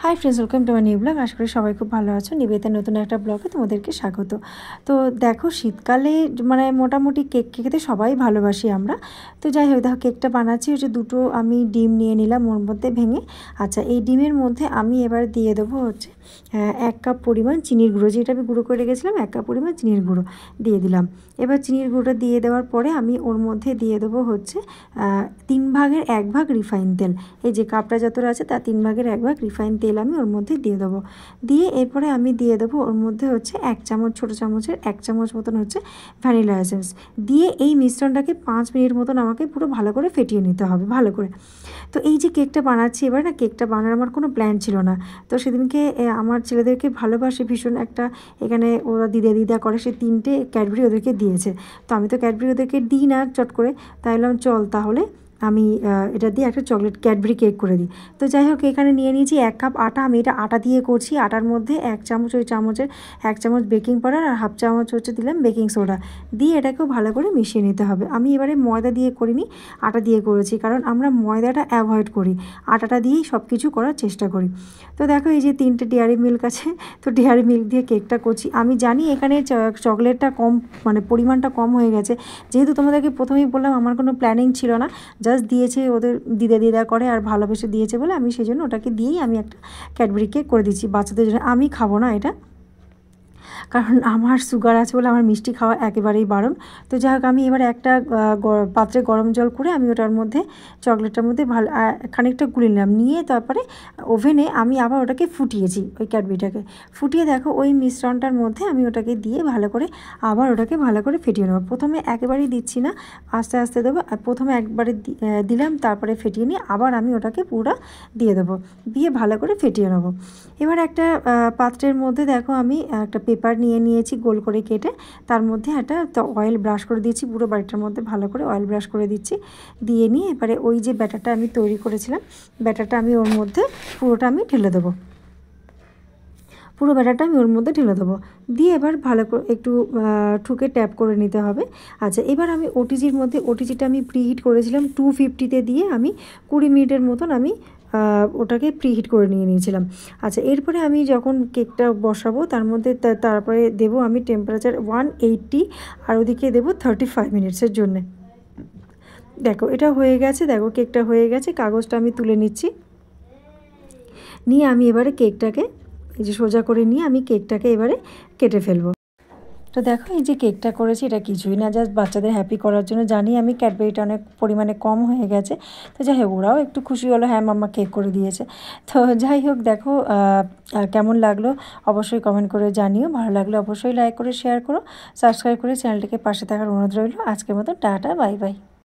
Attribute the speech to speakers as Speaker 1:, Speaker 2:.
Speaker 1: High friends, welcome to my new blog. আশা করি সবাই খুব ভালো আছো। নিবেদিতার নতুন একটা ব্লগে তোমাদেরকে স্বাগত। তো দেখো, শীতকালে মানে মোটামুটি কেক খেতে সবাই ভালোবাসি আমরা। তো যাই হোক, দেখো কেকটা বানাচ্ছি হচ্ছে দুটো আমি ডিম নিয়ে নিলাম ওর মধ্যে ভেঙে। আচ্ছা, এই ডিমের মধ্যে আমি এবার দিয়ে দেবো হচ্ছে 1 কাপ পরিমাণ চিনির গুঁড়ো, যেটা আমি গুঁড়ো করে রেখেছিলাম 1 কাপ পরিমাণ চিনির গুঁড়ো দিয়ে দিলাম। এবার চিনির গুঁড়োটা দিয়ে দেওয়ার পরে আমি ওর মধ্যে দিয়ে দেবো হচ্ছে 3 ভাগের 1 ভাগ রিফাইন তেল। এই যে কাপটা যতটা আছে তার 3 ভাগের 1 ভাগ রিফাইন তেল আমি ওর মধ্যে দিয়ে দেবো। দিয়ে এরপরে আমি দিয়ে দেবো ওর মধ্যে হচ্ছে 1 চামচ, ছোটো চামচের 1 চামচ মতন হচ্ছে ভ্যানিলা এসেন্স দিয়ে এই মিশ্রণটাকে 5 মিনিট মতন আমাকে পুরো ভালো করে ফেটিয়ে নিতে হবে ভালো করে। তো এই যে কেকটা বানাচ্ছি, এবার না কেকটা বানানোর আমার কোনো প্ল্যান ছিল না। তো সেদিনকে আমার ছেলেদেরকে ভালোবাসে ভীষণ, একটা এখানে ওরা দিদা করে, সে 3টে ক্যাডবেরি ওদেরকে দিয়েছে। তো আমি তো ক্যাডবেরি ওদেরকে দিই না চট করে, তাই বললাম চল তাহলে আমি এটা দিয়ে একটা চকলেট ক্যাডবেরি কেক করে দিই। তো যাই হোক, এখানে নিয়ে নিয়েছি 1 কাপ আটা। আমি এটা আটা দিয়ে করছি। আটার মধ্যে 1 চামচ, ওই চামচের 1 চামচ বেকিং পাউডার আর হাফ চামচ হচ্ছে দিলাম বেকিং সোডা দিয়ে এটাকেও ভালো করে মিশিয়ে নিতে হবে। আমি এবারে ময়দা দিয়ে করিনি, আটা দিয়ে করেছি, কারণ আমরা ময়দাটা অ্যাভয়েড করি, আটাটা দিয়েই সব কিছু করার চেষ্টা করি। তো দেখো, এই যে 3টে ডেয়ারি মিল্ক আছে, তো ডেয়ারি মিল্ক দিয়ে কেকটা করছি। আমি জানি এখানে চকলেটটা কম, মানে পরিমাণটা কম হয়ে গেছে, যেহেতু তোমাদেরকে প্রথমেই বললাম আমার কোনো প্ল্যানিং ছিল না, জাস্ট দিয়েছে ওদের দিদা করে আর ভালোবেসে দিয়েছে বলে আমি সেই জন্য ওটাকে দিয়েই আমি একটা ক্যাডবেরি কেক করে দিচ্ছি বাচ্চাদের জন্য। আমি খাবো না এটা, কারণ আমার সুগার আছে বলে আমার মিষ্টি খাওয়া একেবারেই বারণ। তো যাই হোক, আমি এবার একটা পাত্রে গরম জল করে আমি ওটার মধ্যে চকলেটটার মধ্যে ভালো খানিকটা গুলে নিলাম, নিয়ে তারপরে ওভেনে আমি আবার ওটাকে ফুটিয়েছি, ওই ক্যাডবেরিটাকে ফুটিয়ে দেখো ওই মিশ্রণটার মধ্যে আমি ওটাকে দিয়ে ভালো করে আবার ওটাকে ভালো করে ফেটিয়ে নেবো। প্রথমে একেবারেই দিচ্ছি না, আস্তে আস্তে দেবো। প্রথমে একবারে দিলাম, তারপরে ফেটিয়ে নিয়ে আবার আমি ওটাকে পুরো দিয়ে দেবো, দিয়ে ভালো করে ফেটিয়ে নেবো। এবার একটা পাত্রের মধ্যে দেখো আমি একটা পেপার নিয়ে নিয়েছি গোল করে কেটে, তার মধ্যে একটা অয়েল ব্রাশ করে দিয়েছি, পুরো বাড়িটার মধ্যে ভালো করে অয়েল ব্রাশ করে দিচ্ছি। দিয়ে নিয়ে এবারে ওই যে ব্যাটারটা আমি তৈরি করেছিলাম, ব্যাটারটা আমি ওর মধ্যে পুরোটা আমি ঢেলে দেবো, পুরো ব্যাটারটা আমি ওর মধ্যে ঢেলে দেবো। দিয়ে এবার ভালো করে একটু ঠুকে ট্যাপ করে নিতে হবে। আচ্ছা, এবার আমি ওটিজির মধ্যে, ওটিজিটা আমি প্রিহিট করেছিলাম 250-তে দিয়ে আমি 20 মিনিটের মতন আমি ওটাকে প্রিহিট করে নিয়েছিলাম। আচ্ছা, এরপরে আমি যখন কেকটা বসাবো তার মধ্যে তারপরে দেবো আমি টেম্পারেচার 180, আর ওদিকে দেবো 35 মিনিটসের জন্যে। দেখো এটা হয়ে গেছে, দেখো কেকটা হয়ে গেছে। কাগজটা আমি তুলে নিচ্ছি, নিয়ে আমি এবারে কেকটাকে এই যে সোজা করে নিয়ে আমি কেকটাকে এবারে কেটে ফেলবো। তো দেখো, এই যে কেকটা করেছি এটা কিছুই না, জাস্ট বাচ্চাদের হ্যাপি করার জন্য। জানি আমি ক্যাডবেরিটা অনেক পরিমাণে কম হয়ে গেছে, তো যাই হোক ওরাও একটু খুশি হলো, হ্যাঁ মাম্মা কেক করে দিয়েছে। তো যাই হোক, দেখো কেমন লাগলো অবশ্যই কমেন্ট করে জানিও। ভালো লাগলে অবশ্যই লাইক করে শেয়ার করো, সাবস্ক্রাইব করে চ্যানেলটিকে পাশে থাকার অনুরোধ রইল। আজকের মতো টাটা, বাই বাই।